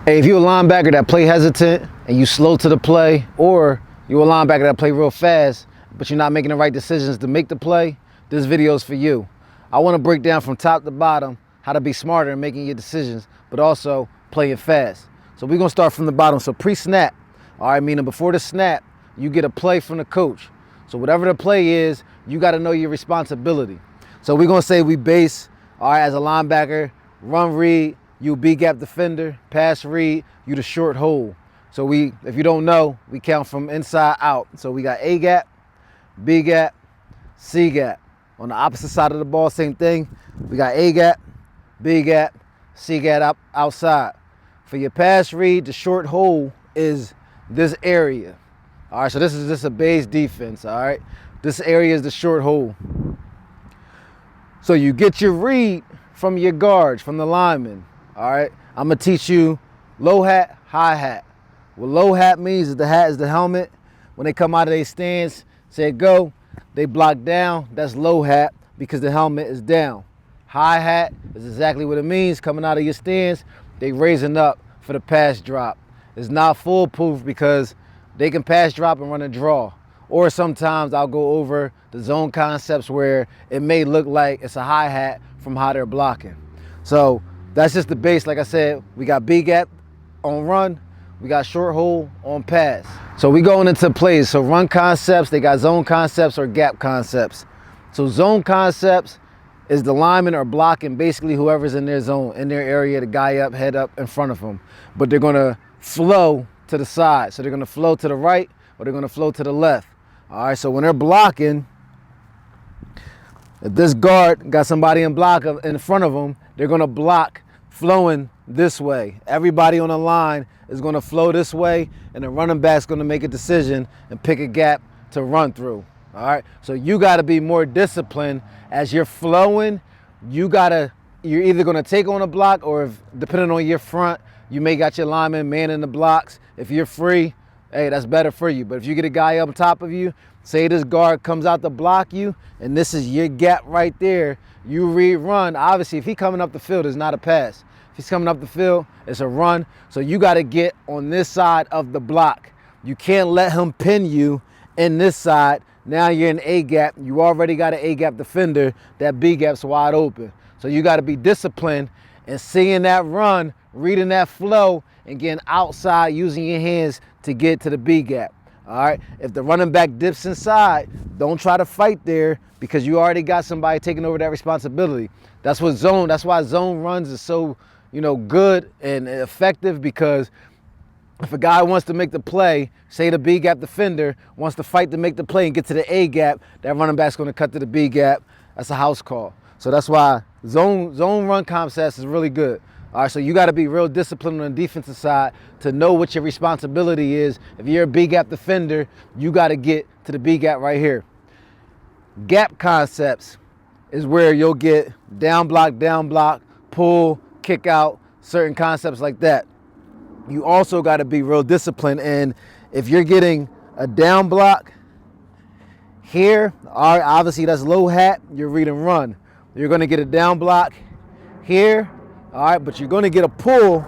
Hey, if you're a linebacker that play hesitant and you slow to the play, or you're a linebacker that play real fast, but you're not making the right decisions to make the play, this video is for you. I want to break down from top to bottom how to be smarter in making your decisions, but also playing fast. So we're going to start from the bottom. So pre-snap, all right, meaning before the snap, you get a play from the coach. So whatever the play is, you got to know your responsibility. So we're going to say we base, all right, as a linebacker, run read, you B gap defender, pass read, you the short hole. So if you don't know, we count from inside out. So we got A gap, B gap, C gap. On the opposite side of the ball, same thing. We got A gap, B gap, C gap outside. For your pass read, the short hole is this area. All right, so this is just a base defense, all right? This area is the short hole. So you get your read from your guards, from the linemen, all right? I'm going to teach you low hat, high hat. What low hat means is the hat is the helmet. When they come out of their stance, say go, they block down. That's low hat because the helmet is down. High hat is exactly what it means. Coming out of your stance, they raising up for the pass drop. It's not foolproof because they can pass drop and run a draw. Or sometimes I'll go over the zone concepts where it may look like it's a high hat from how they're blocking. So that's just the base. Like I said, we got B gap on run, we got short hole on pass. So we going into plays. So run concepts, they got zone concepts or gap concepts. So zone concepts is the linemen are blocking basically whoever's in their zone, in their area, the guy up, head up in front of them. But they're gonna flow to the side. So they're gonna flow to the right or they're gonna flow to the left. All right, so when they're blocking, if this guard got somebody in front of them, they're gonna block flowing this way. Everybody on the line is gonna flow this way, and the running back's gonna make a decision and pick a gap to run through. All right, so you gotta be more disciplined as you're flowing. You're either gonna take on a block, or if, depending on your front, you may got your lineman manning the blocks. If you're free, hey, that's better for you. But if you get a guy up top of you, say this guard comes out to block you, and this is your gap right there, you read run. Obviously, if he's coming up the field, it's not a pass. If he's coming up the field, it's a run. So you got to get on this side of the block. You can't let him pin you in this side. Now you're in A gap. You already got an A gap defender. That B gap's wide open. So you got to be disciplined and seeing that run, reading that flow, and getting outside using your hands to get to the B gap. All right, if the running back dips inside, don't try to fight there because you already got somebody taking over that responsibility. That's why zone runs is so, good and effective, because if a guy wants to make the play, say the B gap defender wants to fight to make the play and get to the A gap, that running back's going to cut to the B gap. That's a house call. So that's why zone run concepts is really good. All right, so you got to be real disciplined on the defensive side to know what your responsibility is. If you're a B gap defender, you got to get to the B gap right here. Gap concepts is where you'll get down block, pull, kick out, certain concepts like that. You also got to be real disciplined, and if you're getting a down block here, all right, obviously that's low hat, you're read and run. You're going to get a down block here. All right, but you're going to get a pull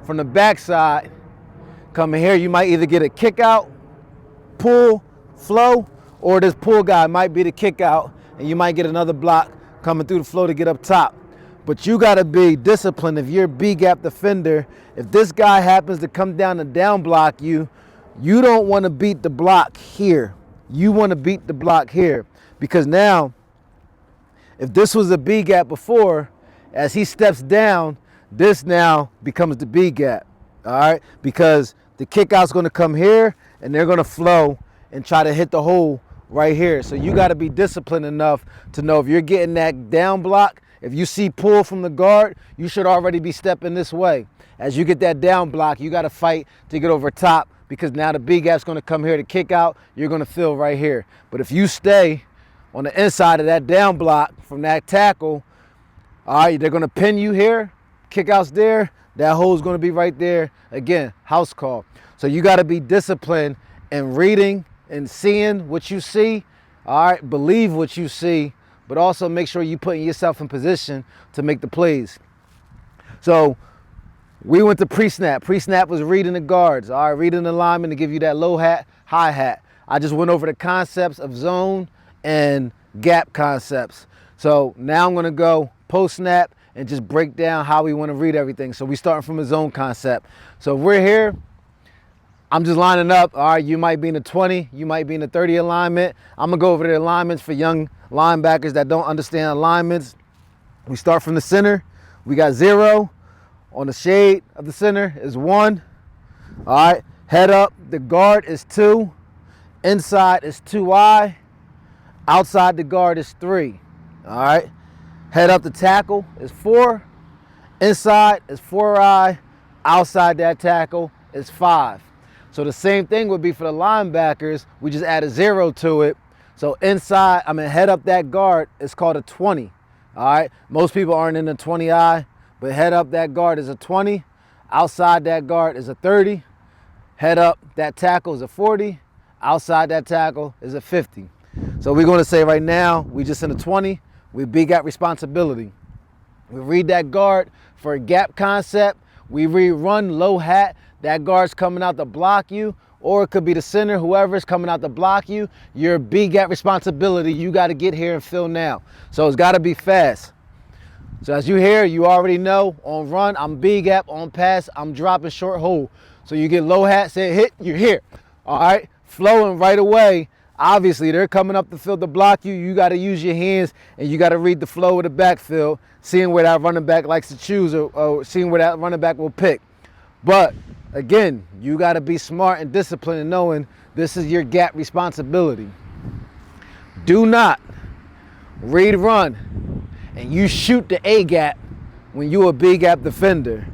from the backside. Coming here, you might either get a kick out, pull, flow, or this pull guy might be the kick out, and you might get another block coming through the flow to get up top. But you got to be disciplined. If you're a B gap defender, if this guy happens to come down and down block you, you don't want to beat the block here. You want to beat the block here, because now, if this was a B gap before, as he steps down, this now becomes the B gap, all right? Because the kick out's going to come here, and they're going to flow and try to hit the hole right here. So you got to be disciplined enough to know if you're getting that down block, if you see pull from the guard, you should already be stepping this way. As you get that down block, you got to fight to get over top, because now the B gap's going to come here to kick out. You're going to fill right here. But if you stay on the inside of that down block from that tackle, all right, they're going to pin you here, kickouts there, that hole's going to be right there. Again, house call. So you got to be disciplined in reading and seeing what you see. All right, believe what you see, but also make sure you're putting yourself in position to make the plays. So We went to pre-snap. Pre-snap was reading the guards, all right, reading the lineman to give you that low hat, high hat. I just went over the concepts of zone and gap concepts. So now I'm gonna go post-snap and just break down how we wanna read everything. So we starting from a zone concept. So if we're here, I'm just lining up. All right, you might be in the 20, you might be in the 30 alignment. I'm gonna go over the alignments for young linebackers that don't understand alignments. We start from the center. We got 0. On the shade of the center is 1. All right, head up, the guard is 2. Inside is 2I. Outside the guard is 3. All right, head up the tackle is 4. Inside is 4I. Outside that tackle is 5. So the same thing would be for the linebackers. We just add a 0 to it. So inside, head up that guard is called a 20. All right, most people aren't in the 20I, but head up that guard is a 20. Outside that guard is a 30. Head up that tackle is a 40. Outside that tackle is a 50. So we're going to say right now, we just in a 20. We big gap responsibility. We read that guard for a gap concept. We read run low hat. That guard's coming out to block you, or it could be the center, whoever's coming out to block you. Your B gap responsibility, you got to get here and fill now. So it's got to be fast. So as you hear, you already know on run, I'm B gap, on pass, I'm dropping short hold. So you get low hat, say hit, you're here. All right, flowing right away. Obviously, they're coming up the field to block you. You got to use your hands and you got to read the flow of the backfield, seeing where that running back likes to choose or seeing where that running back will pick. But again, you got to be smart and disciplined and knowing this is your gap responsibility. Do not read run and you shoot the A gap when you're a B gap defender.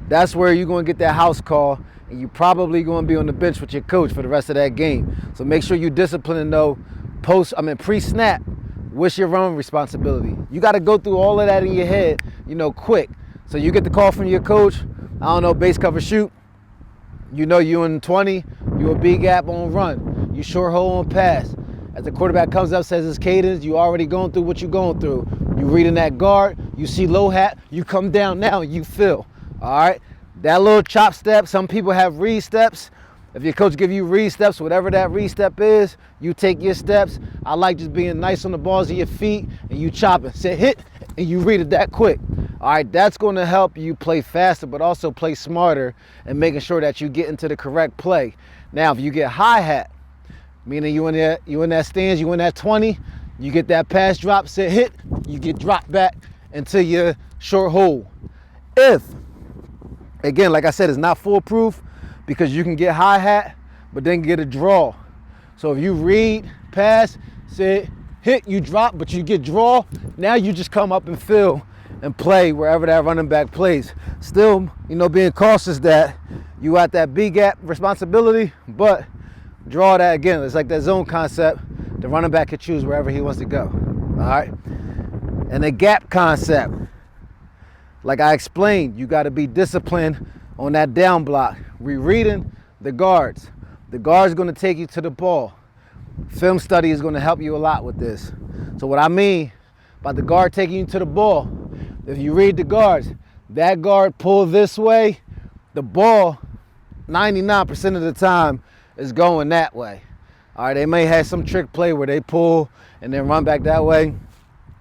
That's where you're going to get that house call, and you're probably going to be on the bench with your coach for the rest of that game. So make sure you discipline and know pre-snap, what's your run responsibility. You got to go through all of that in your head, quick. So you get the call from your coach, I don't know, base cover shoot. You know you in 20, you a B gap on run. You short hold on pass. As the quarterback comes up, says his cadence, you already going through what you're going through. You reading that guard, you see low hat, you come down now, you fill. All right, that little chop step, some people have read steps. If your coach give you read steps, whatever that read step is, you take your steps. I like just being nice on the balls of your feet and you chopping. Say hit and you read it that quick. All right, that's going to help you play faster, but also play smarter and making sure that you get into the correct play. Now, if you get high hat, meaning you in that stance, you in that 20, you get that pass drop, set hit, you get dropped back into your short hold. If, again, like I said, it's not foolproof because you can get high hat, but then get a draw. So if you read, pass, set, hit, you drop, but you get draw, now you just come up and fill and play wherever that running back plays. Still, being cautious that you got that B gap responsibility, but draw that again. It's like that zone concept. The running back can choose wherever he wants to go. All right. And the gap concept, like I explained, you got to be disciplined on that down block. Rereading the guards. The guard's going to take you to the ball. Film study is going to help you a lot with this. So what I mean by the guard taking you to the ball, if you read the guards, that guard pull this way, the ball 99% of the time is going that way. All right, they may have some trick play where they pull and then run back that way.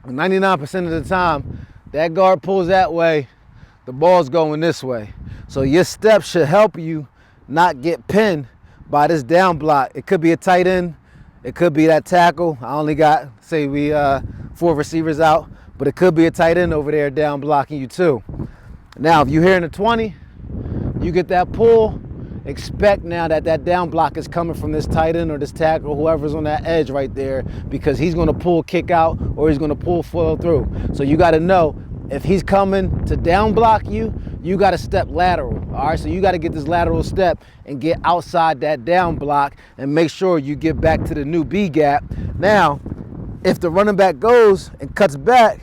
99% of the time, that guard pulls that way, the ball's going this way. So your steps should help you not get pinned by this down block. It could be a tight end. It could be that tackle. I only got, say we 4 receivers out, but it could be a tight end over there down blocking you too. Now, if you're here in the 20, you get that pull, expect now that that down block is coming from this tight end or this tackle, whoever's on that edge right there, because he's going to pull kick out or he's going to pull flow through. So you got to know if he's coming to down block you, you got to step lateral. All right, so you got to get this lateral step and get outside that down block and make sure you get back to the new B gap. Now, if the running back goes and cuts back,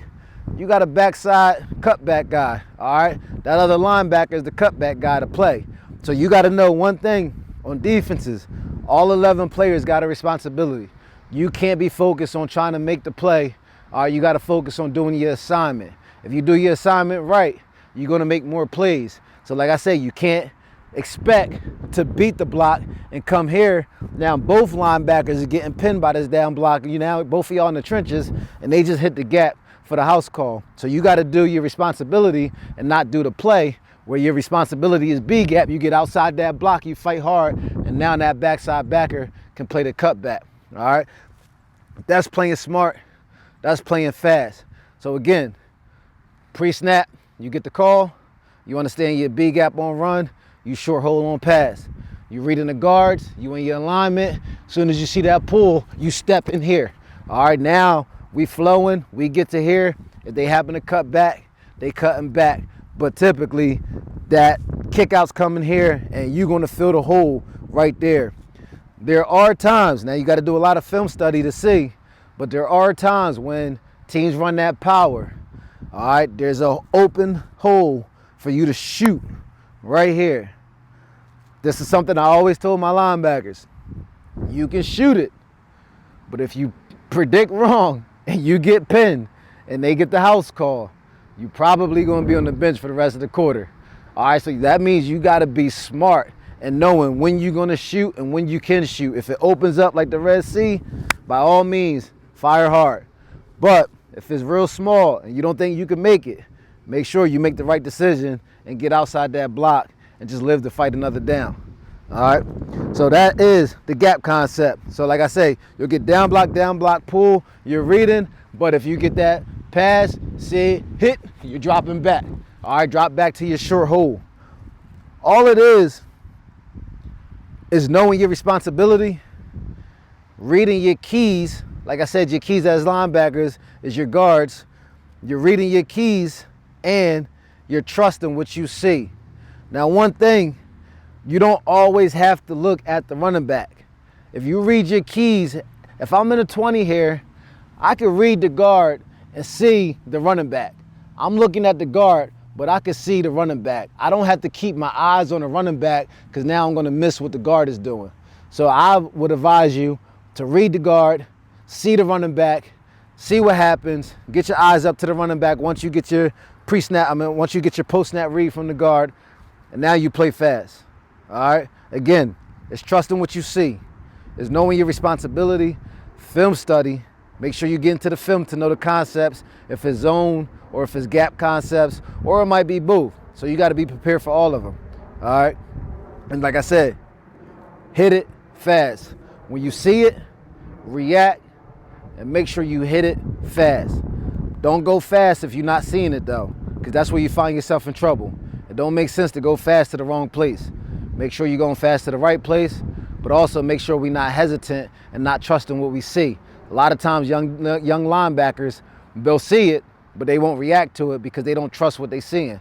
you got a backside cutback guy. All right, that other linebacker is the cutback guy to play. So you got to know one thing on defenses, all 11 players got a responsibility. You can't be focused on trying to make the play. All right, you got to focus on doing your assignment. If you do your assignment right, you're going to make more plays. So like I say, you can't expect to beat the block and come here. Now both linebackers are getting pinned by this down block. You now both of y'all in the trenches, and they just hit the gap for the house call. So you got to do your responsibility and not do the play where your responsibility is B gap. You get outside that block, you fight hard, and now that backside backer can play the cutback. All right, that's playing smart. That's playing fast. So again, pre-snap, you get the call. You understand your B gap on run. You short hold on pass. You reading the guards. You in your alignment. As soon as you see that pull, you step in here. All right, now we flowing. We get to here. If they happen to cut back, they cutting back. But typically, that kickout's coming here, and you're gonna fill the hole right there. There are times, now you got to do a lot of film study to see, but there are times when teams run that power. All right, there's an open hole for you to shoot right here. This is something I always told my linebackers. You can shoot it, but if you predict wrong and you get pinned and they get the house call, you're probably going to be on the bench for the rest of the quarter. All right, so that means you got to be smart and knowing when you're going to shoot and when you can shoot. If it opens up like the Red Sea, by all means, fire hard. But if it's real small and you don't think you can make it, make sure you make the right decision and get outside that block and just live to fight another down. All right, so that is the gap concept. So like I say, you'll get down block, pull, you're reading, but if you get that pass, see, hit, you're dropping back. All right, drop back to your short hole. All it is knowing your responsibility, reading your keys. Like I said, your keys as linebackers is your guards. You're reading your keys and you're trusting what you see. Now, one thing, you don't always have to look at the running back. If you read your keys, if I'm in a 20 here, I can read the guard and see the running back. I'm looking at the guard, but I can see the running back. I don't have to keep my eyes on the running back because now I'm going to miss what the guard is doing. So I would advise you to read the guard, see the running back, see what happens, get your eyes up to the running back once you get your once you get your post-snap read from the guard, and now you play fast. All right? Again, it's trusting what you see. It's knowing your responsibility, film study. Make sure you get into the film to know the concepts, if it's zone or if it's gap concepts, or it might be both. So you got to be prepared for all of them. All right? And like I said, hit it fast. When you see it, react, and make sure you hit it fast. Don't go fast if you're not seeing it though, because that's where you find yourself in trouble. It don't make sense to go fast to the wrong place. Make sure you're going fast to the right place, but also make sure we're not hesitant and not trusting what we see. A lot of times young linebackers, they'll see it, but they won't react to it because they don't trust what they're seeing.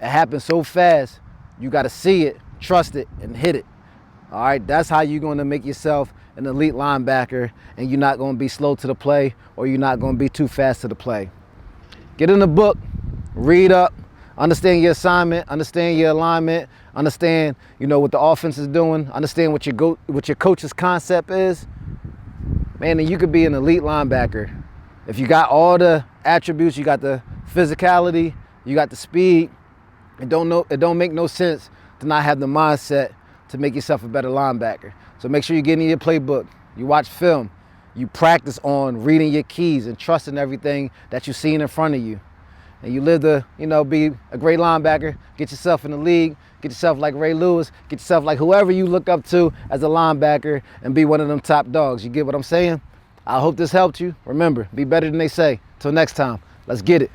It happens so fast, you got to see it, trust it, and hit it. All right, that's how you're going to make yourself an elite linebacker, and you're not going to be slow to the play, or you're not going to be too fast to the play. Get in the book, read up, understand your assignment, understand your alignment, understand, what the offense is doing, understand what your coach's concept is. Man, then you could be an elite linebacker. If you got all the attributes, you got the physicality, you got the speed, it don't make no sense to not have the mindset to make yourself a better linebacker. So make sure you get in your playbook, you watch film, you practice on reading your keys and trusting everything that you're seeing in front of you. And you live to, be a great linebacker, get yourself in the league, get yourself like Ray Lewis, get yourself like whoever you look up to as a linebacker, and be one of them top dogs. You get what I'm saying? I hope this helped you. Remember, be better than they say. Till next time, let's get it.